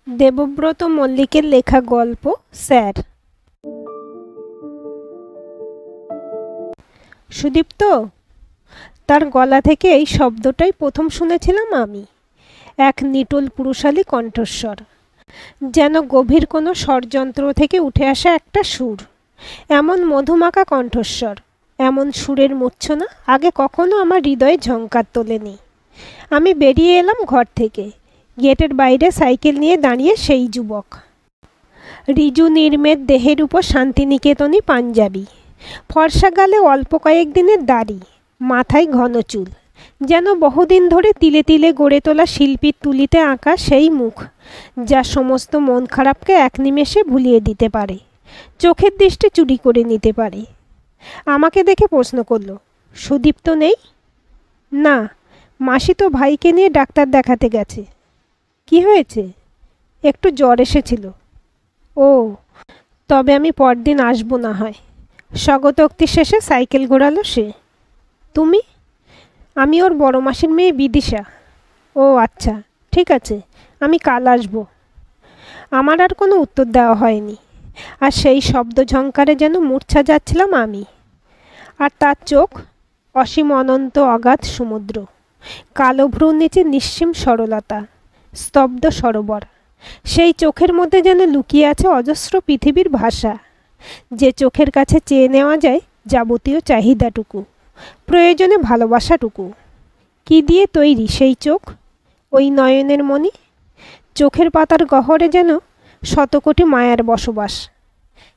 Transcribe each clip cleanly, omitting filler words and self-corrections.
দেবব্রত মল্লিকের লেখা গল্প স্যার। সুদীপ্ত, তার গলা থেকে এই শব্দটাই প্রথম শুনেছিলাম আমি। এক নিটোল পুরুষালী কণ্ঠস্বর, যেন গভীর কোনো ষড়যন্ত্র থেকে উঠে আসা একটা সুর। এমন মধুমাখা কণ্ঠস্বর, এমন সুরের মূর্ছনা আগে কখনো আমার হৃদয়ে ঝংকার তোলেনি। আমি বেরিয়ে এলাম ঘর থেকে। গেটের বাইরে সাইকেল নিয়ে দাঁড়িয়ে সেই যুবক, রিজু নির্মেদ দেহের উপর শান্তিনিকেতনী পাঞ্জাবি, ফর্সা গালে অল্প কয়েকদিনের দাড়ি, মাথায় ঘন চুল, যেন বহুদিন ধরে তিলে তিলে গড়ে তোলা শিল্পীর তুলিতে আঁকা সেই মুখ, যা সমস্ত মন খারাপকে এক নিমেষে ভুলিয়ে দিতে পারে, চোখের দৃষ্টি চুরি করে নিতে পারে। আমাকে দেখে প্রশ্ন করল, সুদীপ্ত নেই? না, মাসি তো ভাইকে নিয়ে ডাক্তার দেখাতে গেছে। কি হয়েছে? একটু জ্বর এসেছিল। ও, তবে আমি পরদিন আসবো না হয়। স্বগতোক্তি শেষে সাইকেল ঘোরালো সে। তুমি? আমি ওর বড় মাসির মেয়ে বিদিশা। ও আচ্ছা, ঠিক আছে, আমি কাল আসবো। আমার আর কোনো উত্তর দেওয়া হয়নি, আর সেই শব্দ ঝংকারে যেন মূর্ছা যাচ্ছিলাম আমি। আর তার চোখ অসীম অনন্ত অগাধ সমুদ্র, কালো ভ্রুর নিচে নিঃসীম সরলতা, স্তব্ধ সরোবর। সেই চোখের মধ্যে যেন লুকিয়ে আছে অজস্র পৃথিবীর ভাষা, যে চোখের কাছে চেয়ে নেওয়া যায় যাবতীয় চাহিদাটুকু, প্রয়োজনে ভালোবাসাটুকু। কি দিয়ে তৈরি সেই চোখ, ওই নয়নের মণি? চোখের পাতার গহরে যেন শতকোটি মায়ার বসবাস।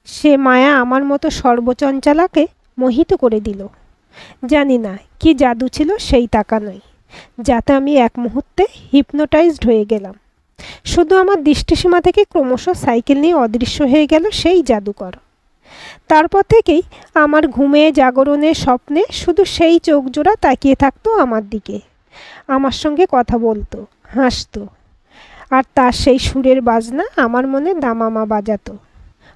সে মায়া আমার মতো সর্বচঞ্চলাকে মোহিত করে দিল। জানি না কি জাদু ছিল সেই তাকানোয়, যাতে আমি এক মুহূর্তে হিপনোটাইজড হয়ে গেলাম। শুধু আমার দৃষ্টিসীমা থেকে ক্রমশ সাইকেল নিয়ে অদৃশ্য হয়ে গেল সেই জাদুকর। তারপর থেকেই আমার ঘুমে, জাগরণে, স্বপ্নে শুধু সেই চোখ জোড়া তাকিয়ে থাকতো আমার দিকে, আমার সঙ্গে কথা বলতো, হাসতো, আর তার সেই সুরের বাজনা আমার মনে দামামা বাজাতো।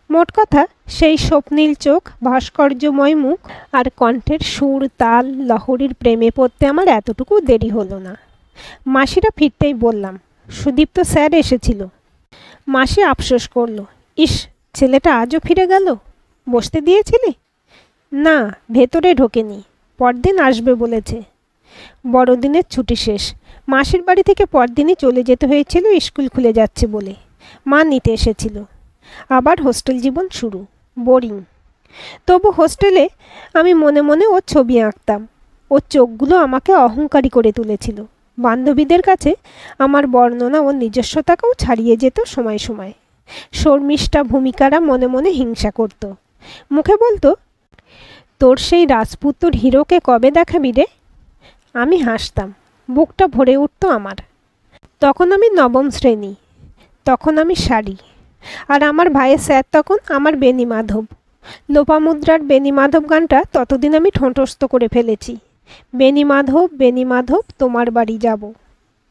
মোট কথা, সেই স্বপ্নীল চোখ, ভাস্কর্যময় মুখ আর কণ্ঠের সুর, তাল, লহরীর প্রেমে পড়তে আমার এতটুকু দেরি হলো না। মাসিরা ফিরতেই বললাম, সুদীপ্ত স্যার এসেছিল। মাসি আফসোস করলো, ইস, ছেলেটা আজও ফিরে গেল। বসতে দিয়েছিলি? না, ভেতরে ঢোকেনি, পরদিন আসবে বলেছে। বড়দিনের ছুটি শেষ, মাসির বাড়ি থেকে পরদিনই চলে যেতে হয়েছিল স্কুল খুলে যাচ্ছে বলে। মা নিতে এসেছিল। আবার হোস্টেল জীবন শুরু, বোরিং। তবু হোস্টেলে আমি মনে মনে ওর ছবি আঁকতাম। ওর চোখগুলো আমাকে অহংকারী করে তুলেছিল। বান্ধবীদের কাছে আমার বর্ণনা ও নিজস্বতাকেও ছাড়িয়ে যেত সময় সময়। শর্মিষ্ঠা ভূমিকারা মনে মনে হিংসা করত। মুখে বলতো, তোর সেই রাজপুত্র হিরোকে কবে দেখাবি রে? আমি হাসতাম, বুকটা ভরে উঠত আমার। তখন আমি নবম শ্রেণী, তখন আমি শাড়ি, আর আমার ভাইয়ের স্যার তখন আমার বেনি মাধব। লোপামুদ্রার বেনি মাধব গানটা ততদিন আমি ঠোঁটস্থ করে ফেলেছি। বেনি মাধব, বেনি মাধব, তোমার বাড়ি যাব,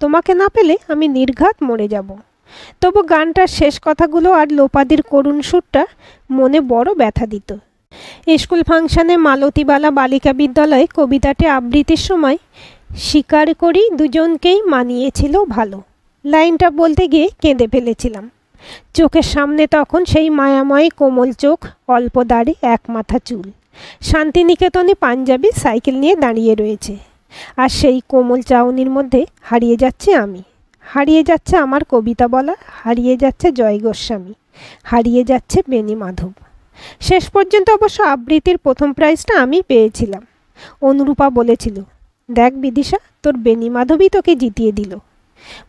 তোমাকে না পেলে আমি নির্ঘাত মরে যাব। তবু গানটার শেষ কথাগুলো আর লোপাদির করুণ সুরটা মনে বড় ব্যথা দিত। স্কুল ফাংশনে মালতীবালা বালিকা বিদ্যালয়ে কবিতাটি আবৃত্তির সময় স্বীকার করি দুজনকেই মানিয়েছিল ভালো, লাইনটা বলতে গিয়ে কেঁদে ফেলেছিলাম। চোখের সামনে তখন সেই মায়াময় কোমল চোখ, অল্প দাড়ি, এক মাথা চুল, শান্তিনিকেতনে পাঞ্জাবি, সাইকেল নিয়ে দাঁড়িয়ে রয়েছে। আর সেই কোমল চাউনির মধ্যে হারিয়ে যাচ্ছে আমি, হারিয়ে যাচ্ছে আমার কবিতা বলা, হারিয়ে যাচ্ছে জয় গোস্বামী, হারিয়ে যাচ্ছে বেনি মাধব। শেষ পর্যন্ত অবশ্য আবৃত্তির প্রথম প্রাইজটা আমি পেয়েছিলাম। অনুরূপা বলেছিল, দেখ বিদিশা, তোর বেনি মাধবই তোকে জিতিয়ে দিল।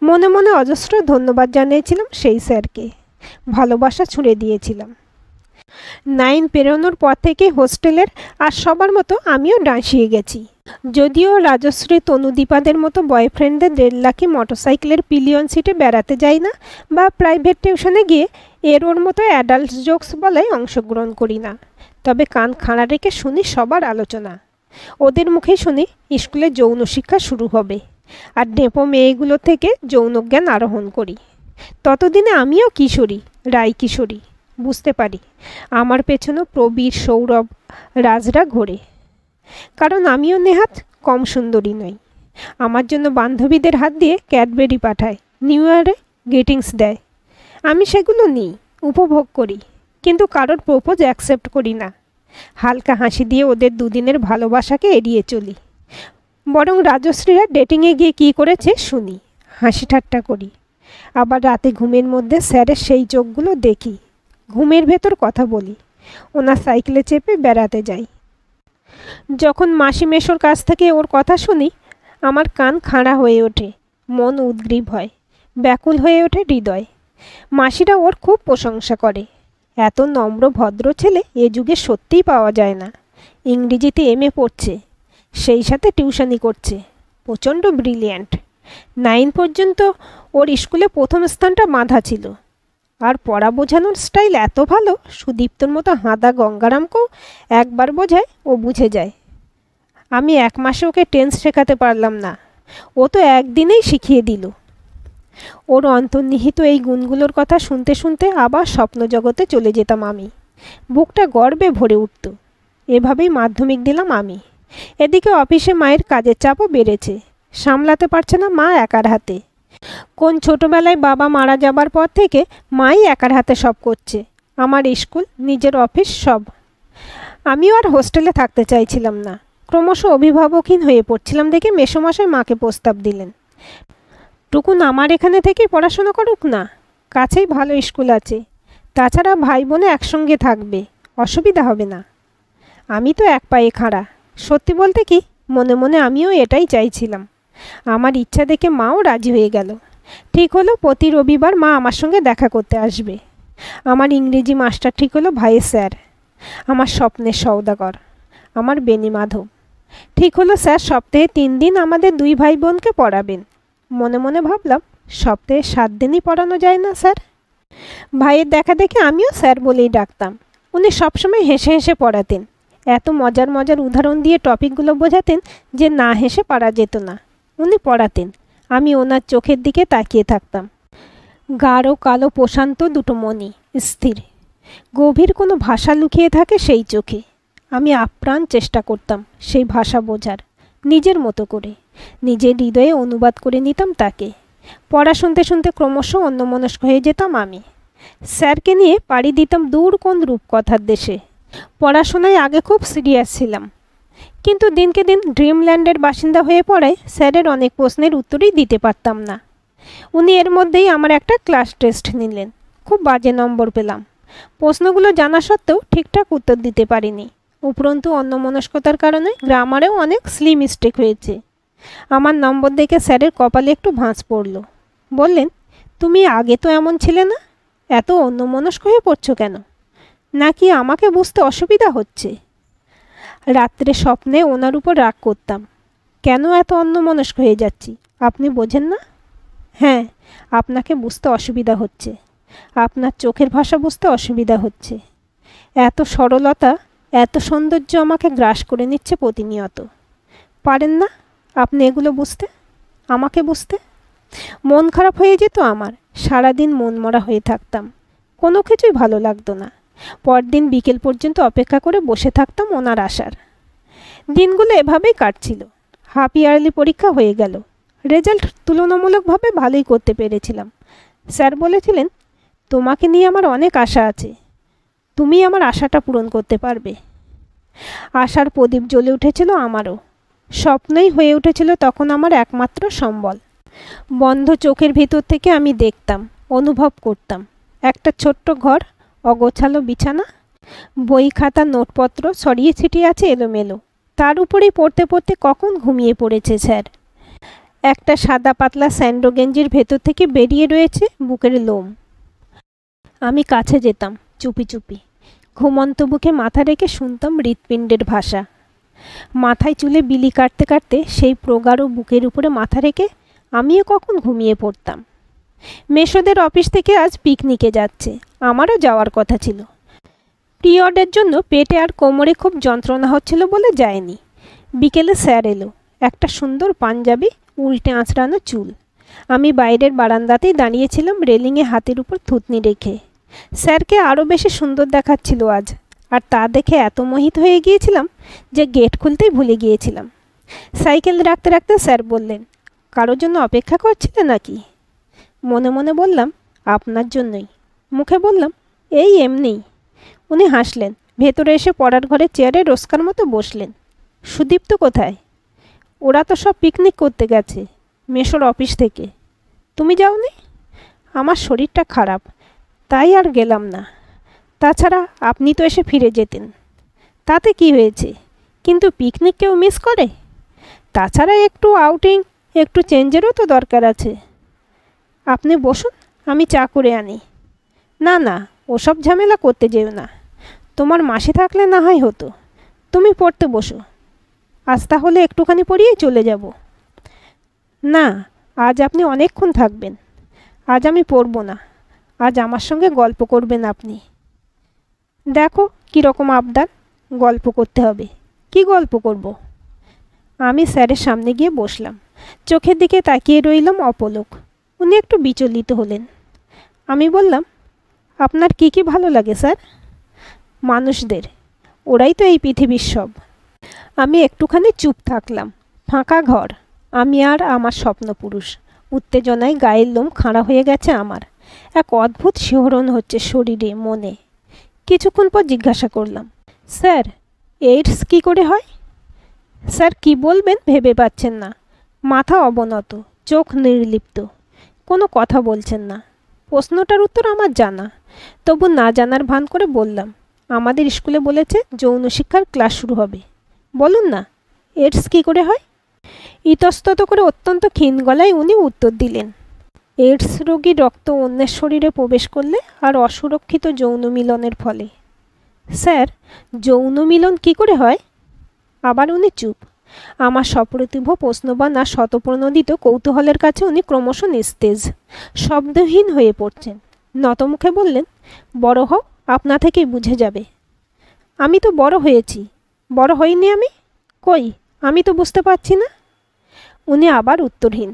মনে মনে অজস্র ধন্যবাদ জানিয়েছিলাম সেই স্যারকে, ভালোবাসা ছুঁড়ে দিয়েছিলাম। 9 পেরোনোর পর থেকে হোস্টেলের আর সবার মতো আমিও ডাঁসিয়ে গেছি। যদিও রাজশ্রী, তনুদীপাদের মতো বয়ফ্রেন্ডদের 1.5 লাখি মোটরসাইকেলের পিলিয়ন সিটে বেড়াতে যাই না, বা প্রাইভেট টিউশনে গিয়ে ওর মতো অ্যাডাল্ট জোকস বলায় অংশগ্রহণ করি না। তবে কান খাড়া রেখে শুনি সবার আলোচনা। ওদের মুখে শুনি স্কুলে যৌন শিক্ষা শুরু হবে, আর ডেপো মেয়েগুলো থেকে যৌনজ্ঞান আরোহণ করি। ততদিনে আমিও কিশোরী, রায় কিশোরী, বুঝতে পারি আমার পেছনেও প্রবীর, সৌরভ, রাজরা ঘোরে। কারণ আমিও নেহাত কম সুন্দরী নই। আমার জন্য বান্ধবীদের হাত দিয়ে ক্যাডবেরি পাঠায়, নিউ ইয়ারে গ্রিটিংস দেয়। আমি সেগুলো নিই, উপভোগ করি, কিন্তু কারোর প্রপোজ অ্যাকসেপ্ট করি না। হালকা হাসি দিয়ে ওদের দুদিনের ভালোবাসাকে এড়িয়ে চলি। বরং রাজশ্রীরা ডেটিংয়ে গিয়ে কী করেছে শুনি, হাসি ঠাট্টা করি। আবার রাতে ঘুমের মধ্যে স্যারের সেই চোখগুলো দেখি, ঘুমের ভেতর কথা বলি, ওনার সাইকেলে চেপে বেড়াতে যাই। যখন মাসি মেশোর কাছ থেকে ওর কথা শুনি, আমার কান খাড়া হয়ে ওঠে, মন উদ্গ্রীব হয়, ব্যাকুল হয়ে ওঠে হৃদয়। মাসিরা ওর খুব প্রশংসা করে। এত নম্র ভদ্র ছেলে এ যুগে সত্যিই পাওয়া যায় না। ইংরেজিতে এমএ পড়ছে, সেই সাথে টিউশনি করছে, প্রচণ্ড ব্রিলিয়ান্ট। 9 পর্যন্ত ওর স্কুলে প্রথম স্থানটা বাঁধা ছিল। আর পড়া বোঝানোর স্টাইল এত ভালো, সুদীপ্তর মতো হাঁদা গঙ্গারামকেও একবার বোঝায় ও বুঝে যায়। আমি 1 মাসে ওকে টেন্স শেখাতে পারলাম না, ও তো একদিনেই শিখিয়ে দিল। ওর অন্তর্নিহিত এই গুণগুলোর কথা শুনতে শুনতে আবার স্বপ্ন জগতে চলে যেতাম আমি। বুকটা গর্বে ভরে উঠত। এভাবেই মাধ্যমিক দিলাম আমি। এদিকে অফিসে মায়ের কাজের চাপও বেড়েছে, সামলাতে পারছে না মা একার হাতে। কোন ছোটবেলায় বাবা মারা যাবার পর থেকে মাই একার হাতে সব করছে, আমার স্কুল, নিজের অফিস, সব। আমিও আর হোস্টেলে থাকতে চাইছিলাম না। ক্রমশ অভিভাবকহীন হয়ে পড়ছিলাম দেখে মেসোমশাই মাকে প্রস্তাব দিলেন, টুকুন আমার এখানে থেকে পড়াশোনা করুক না, কাছেই ভালো স্কুল আছে, তাছাড়া ভাই বোনে একসঙ্গে থাকবে, অসুবিধা হবে না। আমি তো এক পায়ে খাড়া। সত্যি বলতে কি, মনে মনে আমিও এটাই চাইছিলাম। আমার ইচ্ছা দেখে মাও রাজি হয়ে গেল। ঠিক হলো প্রতি রবিবার মা আমার সঙ্গে দেখা করতে আসবে। আমার ইংরেজি মাস্টার ঠিক হলো ভাইয়ের স্যার, আমার স্বপ্নের সওদাগর, আমার বেনি মাধব। ঠিক হলো স্যার সপ্তাহে 3 দিন আমাদের 2 ভাই বোনকে পড়াবেন। মনে মনে ভাবলাম, সপ্তাহে 7 দিনই পড়ানো যায় না স্যার? ভাইয়ের দেখা দেখে আমিও স্যার বলেই ডাকতাম। উনি সবসময় হেসে হেসে পড়াতেন, এত মজার মজার উদাহরণ দিয়ে টপিকগুলো বোঝাতেন যে না হেসে পারা যেত না। উনি পড়াতেন, আমি ওনার চোখের দিকে তাকিয়ে থাকতাম। গাঢ় কালো প্রশান্ত দুটো মণি, স্থির, গভীর কোনো ভাষা লুকিয়ে থাকে সেই চোখে। আমি আপ্রাণ চেষ্টা করতাম সেই ভাষা বোঝার, নিজের মতো করে, নিজের হৃদয়ে অনুবাদ করে নিতাম তাকে। পড়া শুনতে শুনতে ক্রমশ অন্যমনস্ক হয়ে যেতাম আমি। স্যারকে নিয়ে পাড়ি দিতাম দূর কোন রূপকথার দেশে। পড়াশোনায় আগে খুব সিরিয়াস ছিলাম, কিন্তু দিনকে দিন ড্রিমল্যান্ডের বাসিন্দা হয়ে পড়ায় স্যারের অনেক প্রশ্নের উত্তরই দিতে পারতাম না। উনি এর মধ্যেই আমার একটা ক্লাস টেস্ট নিলেন, খুব বাজে নম্বর পেলাম। প্রশ্নগুলো জানা সত্ত্বেও ঠিকঠাক উত্তর দিতে পারিনি। উপরন্তু অন্যমনস্কতার কারণে গ্রামারেও অনেক স্লি মিস্টেক হয়েছে। আমার নম্বর দেখে স্যারের কপালে একটু ভাঁজ পড়ল। বললেন, তুমি আগে তো এমন ছিলে না, এত অন্যমনস্ক হয়ে পড়ছো কেন? নাকি আমাকে বুঝতে অসুবিধা হচ্ছে? রাত্রে স্বপ্নে ওনার উপর রাগ করতাম, কেন এত অন্যমনস্ক হয়ে যাচ্ছি, আপনি বোঝেন না? হ্যাঁ, আপনাকে বুঝতে অসুবিধা হচ্ছে, আপনার চোখের ভাষা বুঝতে অসুবিধা হচ্ছে। এত সরলতা, এত সৌন্দর্য আমাকে গ্রাস করে নিচ্ছে প্রতিনিয়ত। পারেন না আপনি এগুলো বুঝতে, আমাকে বুঝতে? মন খারাপ হয়ে যেত আমার, সারাদিন মন মরা হয়ে থাকতাম, কোনো কিছুই ভালো লাগতো না। পরদিন বিকেল পর্যন্ত অপেক্ষা করে বসে থাকতাম ওনার আসার। দিনগুলো এভাবেই কাটছিল। হাফ ইয়ারলি পরীক্ষা হয়ে গেল, রেজাল্ট তুলনামূলকভাবে ভালোই করতে পেরেছিলাম। স্যার বলেছিলেন, তোমাকে নিয়ে আমার অনেক আশা আছে, তুমি আমার আশাটা পূরণ করতে পারবে। আশার প্রদীপ জ্বলে উঠেছিল আমারও। স্বপ্নই হয়ে উঠেছিল তখন আমার একমাত্র সম্বল। বন্ধ চোখের ভিতর থেকে আমি দেখতাম, অনুভব করতাম, একটা ছোট্ট ঘর, অগোছালো বিছানা, বই খাতা নোটপত্র ছড়িয়ে ছিটিয়ে আছে এলোমেলো। তার উপরেই পড়তে পড়তে কখন ঘুমিয়ে পড়েছে স্যার। একটা সাদা পাতলা স্যান্ডো গেঞ্জির ভেতর থেকে বেরিয়ে রয়েছে বুকের লোম। আমি কাছে যেতাম চুপি চুপি, ঘুমন্ত বুকে মাথা রেখে শুনতাম হৃৎপিণ্ডের ভাষা। মাথায় চুলে বিলি কাটতে কাটতে সেই প্রগাঢ় বুকের উপরে মাথা রেখে আমিও কখন ঘুমিয়ে পড়তাম। মেসোদের অফিস থেকে আজ পিকনিকে যাচ্ছে, আমারও যাওয়ার কথা ছিল। পিরিয়ডের জন্য পেটে আর কোমরে খুব যন্ত্রণা হচ্ছিল বলে যায়নি। বিকেলে স্যার এলো, একটা সুন্দর পাঞ্জাবি, উল্টে আঁচড়ানো চুল। আমি বাইরের বারান্দাতেই দাঁড়িয়েছিলাম রেলিংয়ে হাতের উপর থুতনি রেখে। স্যারকে আরও বেশি সুন্দর দেখাচ্ছিল আজ, আর তা দেখে এত মোহিত হয়ে গিয়েছিলাম যে গেট খুলতেই ভুলে গিয়েছিলাম। সাইকেল রাখতে রাখতে স্যার বললেন, কারোর জন্য অপেক্ষা করছিলে নাকি? মনে মনে বললাম, আপনার জন্যই। মুখে বললাম, এই এমনিই। উনি হাসলেন। ভেতরে এসে পড়ার ঘরে চেয়ারে রোজকার মতো বসলেন। সুদীপ্ত কোথায়? ওরা তো সব পিকনিক করতে গেছে মেশোর অফিস থেকে। তুমি যাওনি? আমার শরীরটা খারাপ, তাই আর গেলাম না। তাছাড়া আপনি তো এসে ফিরে যেতেন। তাতে কি হয়েছে? কিন্তু পিকনিক কেউ মিস করে? তাছাড়া একটু আউটিং, একটু চেঞ্জেরও তো দরকার আছে। আপনি বসুন, আমি চা করে আনি। না না, ওসব ঝামেলা করতে যেও না। তোমার মাসি থাকলে না হয় হতো। তুমি পড়তে বসো। আজ তাহলে একটুখানি পড়িয়েই চলে যাব। না, আজ আপনি অনেকক্ষণ থাকবেন। আজ আমি পড়ব না। আজ আমার সঙ্গে গল্প করবেন আপনি। দেখো কীরকম আবদার, গল্প করতে হবে। কি গল্প করব? আমি স্যারের সামনে গিয়ে বসলাম। চোখের দিকে তাকিয়ে রইলাম অপলক। উনি একটু বিচলিত হলেন। আমি বললাম, আপনার কি কি ভালো লাগে স্যার? মানুষদের। ওরাই তো এই পৃথিবীর সব। আমি একটুখানি চুপ থাকলাম। ফাঁকা ঘর, আমি আর আমার স্বপ্নপুরুষ। উত্তেজনায় গায়ের লোম খাঁড়া হয়ে গেছে আমার। এক অদ্ভুত শিহরণ হচ্ছে শরীরে, মনে। কিছুক্ষণ পর জিজ্ঞাসা করলাম, স্যার, এইডস কী করে হয়? স্যার কি বলবেন ভেবে পাচ্ছেন না। মাথা অবনত, চোখ নির্লিপ্ত, কোনো কথা বলছেন না। প্রশ্নটার উত্তর আমার জানা, তবু না জানার ভান করে বললাম, আমাদের স্কুলে বলেছে যৌন শিক্ষার ক্লাস শুরু হবে। বলুন না, এইডস কী করে হয়? ইতস্তত করে অত্যন্ত ক্ষীণ গলায় উনি উত্তর দিলেন, এইডস রোগীর রক্ত অন্যের শরীরে প্রবেশ করলে আর অসুরক্ষিত যৌন মিলনের ফলে। স্যার, যৌন মিলন কী করে হয়? আবার উনি চুপ। আমার সপ্রতিভ প্রশ্নবান আর শতপ্রণোদিত কৌতূহলের কাছে উনি ক্রমশ নিস্তেজ, শব্দহীন হয়ে পড়ছেন। নতমুখে বললেন, বড় হও, আপনা থেকেই বুঝে যাবে। আমি তো বড় হয়েছি। বড় হইনি আমি? কই, আমি তো বুঝতে পারছি না। উনি আবার উত্তরহীন।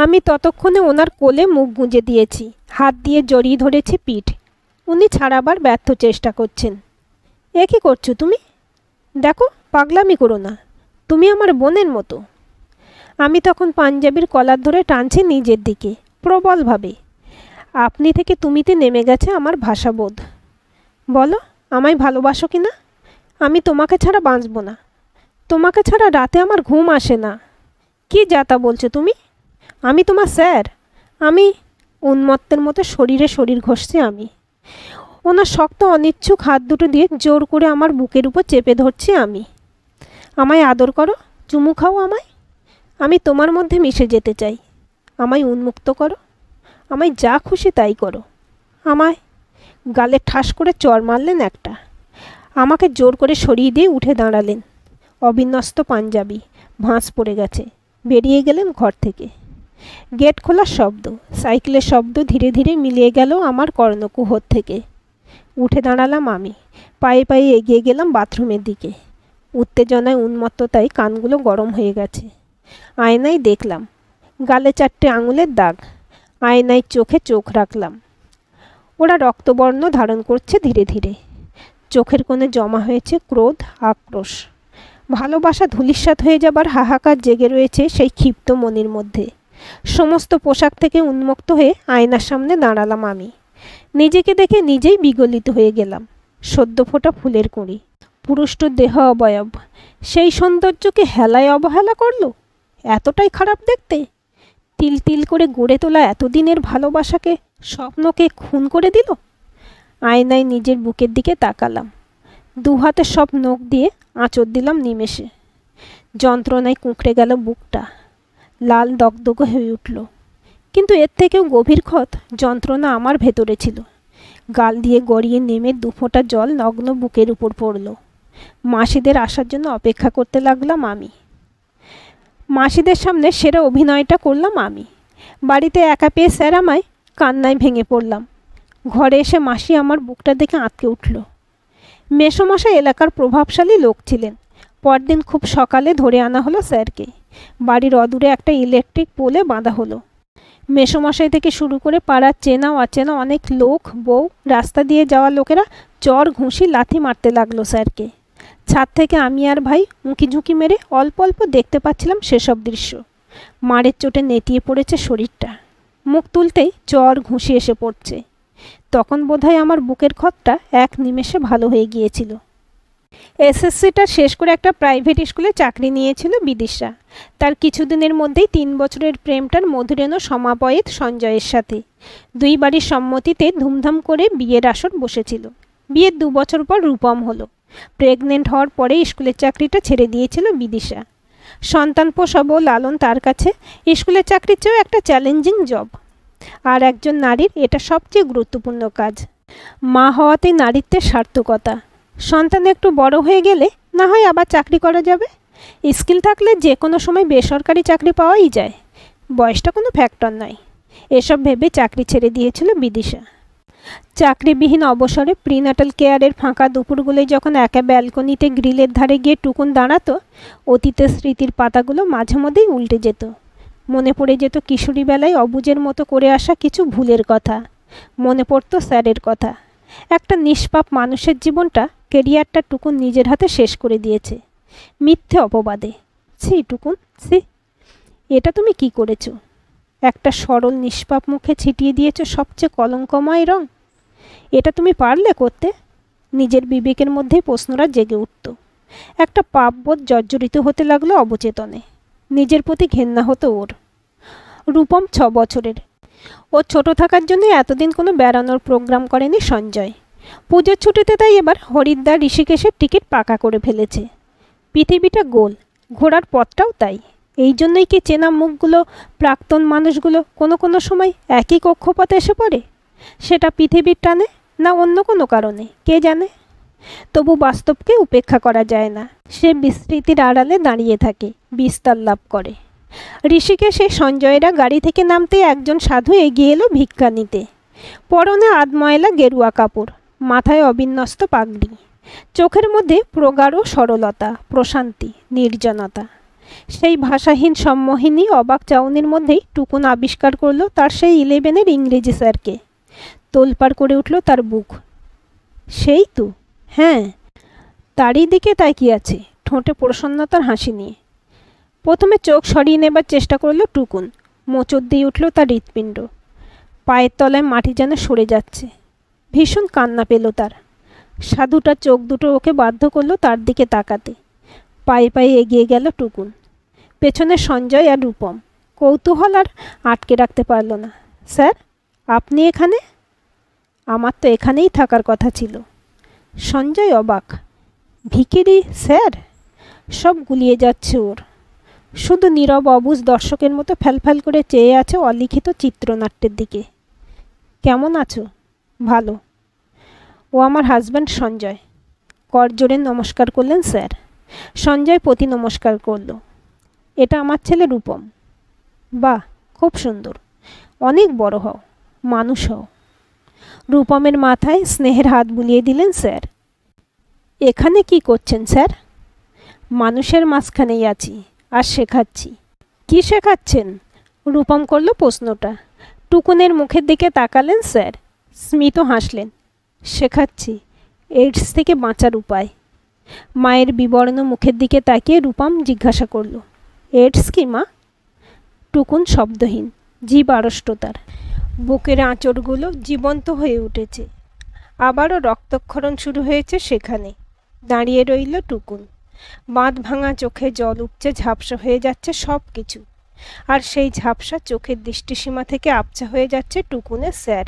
আমি ততক্ষণে ওনার কোলে মুখ গুঁজে দিয়েছি, হাত দিয়ে জড়িয়ে ধরেছি পিঠ। উনি ছাড়াবার ব্যর্থ চেষ্টা করছেন। এ কী করছো তুমি? দেখো, পাগলামি করো না। তুমি আমার বোনের মতো। আমি তখন পাঞ্জাবির কলার ধরে টানছি নিজের দিকে প্রবলভাবে। আপনি থেকে তুমিতে নেমে গেছে আমার ভাষাবোধ। বলো, আমায় ভালোবাসো কি না? আমি তোমাকে ছাড়া বাঁচব না। তোমাকে ছাড়া রাতে আমার ঘুম আসে না। কি যাতা বলছো তুমি? আমি তোমার স্যার? আমি? উন্মত্তের মতো শরীরে শরীর ঘষছি আমি। ওনার শক্ত অনিচ্ছুক হাত দুটো দিয়ে জোর করে আমার বুকের উপর চেপে ধরছি আমি। আমায় আদর করো, চুমু খাও আমায়। আমি তোমার মধ্যে মিশে যেতে চাই। আমায় উন্মুক্ত করো। আমায় যা খুশি তাই করো। আমায়। গালে ঠাস করে চড় মারলেন একটা। আমাকে জোর করে সরিয়ে দিয়ে উঠে দাঁড়ালেন। অবিন্যস্ত পাঞ্জাবি ভাঁজ পড়ে গেছে। বেরিয়ে গেলেন ঘর থেকে। গেট খোলার শব্দ, সাইকেলের শব্দ ধীরে ধীরে মিলিয়ে গেল আমার কর্ণকুহর থেকে। উঠে দাঁড়ালাম আমি। পায়ে পায়ে এগিয়ে গেলাম বাথরুমের দিকে। উত্তেজনায় উন্মত্ততায় কানগুলো গরম হয়ে গেছে। আয়নায় দেখলাম, গালে 4টে আঙুলের দাগ। আয়নায় চোখে চোখ রাখলাম। ওরা রক্তবর্ণ ধারণ করছে ধীরে ধীরে। চোখের কোণে জমা হয়েছে ক্রোধ, আক্রোশ। ভালোবাসা ধূলিসাৎ হয়ে যাবার হাহাকার জেগে রয়েছে সেই ক্ষিপ্ত মনের মধ্যে। সমস্ত পোশাক থেকে উন্মুক্ত হয়ে আয়নার সামনে দাঁড়ালাম আমি। নিজেকে দেখে নিজেই বিগলিত হয়ে গেলাম। সদ্য ফোটা ফুলের কুঁড়ি, পুরুষ্ট দেহ অবয়ব, সেই সৌন্দর্যকে হেলায় অবহেলা করলো। এতটাই খারাপ দেখতে? তিল তিল করে গড়ে তোলা এতদিনের ভালোবাসাকে, স্বপ্নকে খুন করে দিল। আয়নায় নিজের বুকের দিকে তাকালাম। দু হাতে সব নখ দিয়ে আঁচড় দিলাম নিমেষে। যন্ত্রণায় কুঁকড়ে গেল বুকটা। লাল দগদগ হয়ে উঠল। কিন্তু এর থেকেও গভীর ক্ষত যন্ত্রণা আমার ভেতরে ছিল। গাল দিয়ে গড়িয়ে নেমে 2 ফোঁটা জল নগ্ন বুকের উপর পড়ল। মাসিদের আসার জন্য অপেক্ষা করতে লাগলাম আমি। মাসিদের সামনে সেরা অভিনয়টা করলাম আমি। বাড়িতে একা পেয়ে স্যার আমায় কান্নায় ভেঙে পড়লাম। ঘরে এসে মাসি আমার বুকটা দেখে আঁতকে উঠল। মেসোমশাই এলাকার প্রভাবশালী লোক ছিলেন। পরদিন খুব সকালে ধরে আনা হলো স্যারকে। বাড়ির অদূরে একটা ইলেকট্রিক পোলে বাঁধা হলো। মেসোমশাই থেকে শুরু করে পাড়ার চেনা অচেনা অনেক লোক, বউ, রাস্তা দিয়ে যাওয়া লোকেরা চর ঘুষি লাথি মারতে লাগলো স্যারকে। ছাদ থেকে আমি আর ভাই উঁকি ঝুঁকি মেরে অল্প অল্প দেখতে পাচ্ছিলাম সেসব দৃশ্য। মারের চোটে নেতিয়ে পড়েছে শরীরটা। মুখ তুলতেই জ্বর ঘুষি এসে পড়ছে। তখন বোধহয় আমার বুকের ক্ষতটা এক নিমেষে ভালো হয়ে গিয়েছিল। এসএসসিটা শেষ করে একটা প্রাইভেট স্কুলে চাকরি নিয়েছিল বিদিশা। তার কিছুদিনের মধ্যেই 3 বছরের প্রেমটার মধুরেণ সমাপয়েত সঞ্জয়ের সাথে। দুই বাড়ির সম্মতিতে ধুমধাম করে বিয়ের আসর বসেছিল। বিয়ের 2 বছর পর রূপম হলো। প্রেগনেন্ট হওয়ার পরে স্কুলের চাকরিটা ছেড়ে দিয়েছিল বিদিশা। সন্তান প্রসব ও লালন তার কাছে স্কুলের চাকরির চেয়েও একটা চ্যালেঞ্জিং জব। আর একজন নারীর এটা সবচেয়ে গুরুত্বপূর্ণ কাজ। মা হওয়াতেই নারীত্বের সার্থকতা। সন্তান একটু বড় হয়ে গেলে না হয় আবার চাকরি করা যাবে। স্কিল থাকলে যে কোনো সময় বেসরকারি চাকরি পাওয়াই যায়। বয়সটা কোনো ফ্যাক্টর নয়। এসব ভেবে চাকরি ছেড়ে দিয়েছিল বিদিশা। চাকরিবিহীন অবসরে প্রিন্যাটাল কেয়ারের ফাঁকা দুপুরগুলোয় যখন একা ব্যালকনিতে গ্রিলের ধারে গিয়ে টুকুন দাঁড়াতো, অতীতের স্মৃতির পাতাগুলো মাঝে মধ্যেই উল্টে যেত। মনে পড়ে যেত কিশোরী বেলায় অবুজের মতো করে আসা কিছু ভুলের কথা। মনে পড়তো স্যারের কথা। একটা নিষ্পাপ মানুষের জীবনটা, কেরিয়ারটা টুকুন নিজের হাতে শেষ করে দিয়েছে, মিথ্যে অপবাদে। ছি টুকুন, ছি, এটা তুমি কি করেছো? একটা সরল নিষ্পাপ মুখে ছিটিয়ে দিয়েছ সবচেয়ে কলঙ্কময় রং। এটা তুমি পারলে করতে? নিজের বিবেকের মধ্যেই প্রশ্নরা জেগে উঠত। একটা পাপবোধ জর্জরিত হতে লাগলো অবচেতনে। নিজের প্রতি ঘেন্না হতো ওর। রূপম 6 বছরের। ও ছোট থাকার জন্য এতদিন কোনো বেড়ানোর প্রোগ্রাম করেনি সঞ্জয়। পুজোর ছুটিতে তাই এবার হরিদ্বার ঋষিকেশের টিকিট পাকা করে ফেলেছে। পৃথিবীটা গোল, ঘোরার পথটাও তাই। এই জন্যই কি চেনা মুখগুলো, প্রাক্তন মানুষগুলো কোনো সময় একই কক্ষপথে এসে পড়ে? সেটা পৃথিবীর টানে না অন্য কোনো কারণে, কে জানে। তবু বাস্তবকে উপেক্ষা করা যায় না। সে বিস্মৃতির আড়ালে দাঁড়িয়ে থাকে, বিস্তার লাভ করে। ঋষিকেশে সঞ্জয়েরা গাড়ি থেকে নামতে একজন সাধু এগিয়ে এলো ভিক্ষা নিতে। পরনে আধময়লা গেরুয়া কাপড়, মাথায় অবিন্যস্ত পাগড়ি, চোখের মধ্যে প্রগাঢ় সরলতা, প্রশান্তি, নির্জনতা। সেই ভাষাহীন সম্মোহিনী অবাক চাউনির মধ্যেই টুকুন আবিষ্কার করলো তার সেই 11-এর ইংরেজি স্যারকে। তোলপাড় করে উঠল তার বুক। সেই তো, হ্যাঁ, তারই দিকে তাকিয়ে আছে, ঠোঁটে প্রসন্নতার হাসি নিয়ে। প্রথমে চোখ সরিয়ে নেবার চেষ্টা করলো টুকুন। মোচড় দিয়ে উঠল তার হৃৎপিণ্ড। পায়ের তলায় মাটি যেন সরে যাচ্ছে। ভীষণ কান্না পেল তার। সাধুটার চোখ দুটো ওকে বাধ্য করলো তার দিকে তাকাতে। পায়ে পায়ে এগিয়ে গেল টুকুন। পেছনে সঞ্জয় আর রূপম। কৌতূহল আর আটকে রাখতে পারল না। স্যার, আপনি এখানে? আমার তো এখানেই থাকার কথা ছিল। সঞ্জয় অবাক। ভিখিরি স্যার? সব গুলিয়ে যাচ্ছে ওর। শুধু নীরব অবুঝ দর্শকের মতো ফ্যালফ্যাল করে চেয়ে আছে অলিখিত চিত্রনাট্যের দিকে। কেমন আছো? ভালো। ও আমার হাজব্যান্ড সঞ্জয়। করজোড়ে নমস্কার করলেন স্যার। সঞ্জয় প্রতি নমস্কার করল। এটা আমার ছেলে রূপম। বাহ, খুব সুন্দর। অনেক বড় হও, মানুষ হও। রূপমের মাথায় স্নেহের হাত বুলিয়ে দিলেন স্যার। এখানে কি করছেন স্যার? মানুষের মাঝখানেই আছি, আর শেখাচ্ছি। কি শেখাচ্ছেন? রূপম করল প্রশ্নটা। টুকুনের মুখের দিকে তাকালেন স্যার। স্মিত হাসলেন। শেখাচ্ছি এইডস থেকে বাঁচার উপায়। মায়ের বিবর্ণ মুখের দিকে তাকিয়ে রূপম জিজ্ঞাসা করল, এইডস কি মা? টুকুন শব্দহীন, জিভ আড়ষ্ট তার। বুকের আঁচড়গুলো জীবন্ত হয়ে উঠেছে। আবারও রক্তক্ষরণ শুরু হয়েছে সেখানে। দাঁড়িয়ে রইল টুকুন। বাঁধ ভাঙা চোখে জল উপচে ঝাপসা হয়ে যাচ্ছে সব কিছু। আর সেই ঝাপসা চোখের দৃষ্টিসীমা থেকে আবছা হয়ে যাচ্ছে টুকুনের স্যার।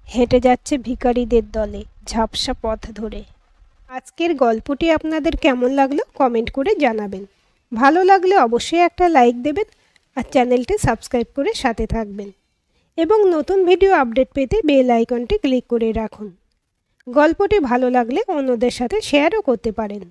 হেঁটে যাচ্ছে ভিখারিদের দলে ঝাপসা পথ ধরে। আজকের গল্পটি আপনাদের কেমন লাগলো কমেন্ট করে জানাবেন। ভালো লাগলে অবশ্যই একটা লাইক দেবেন আর চ্যানেলটি সাবস্ক্রাইব করে সাথে থাকবেন এবং নতুন ভিডিও আপডেট পেতে বেল আইকনটি ক্লিক করে রাখুন। গল্পটি ভালো লাগলে অন্যদের সাথে শেয়ারও করতে পারেন।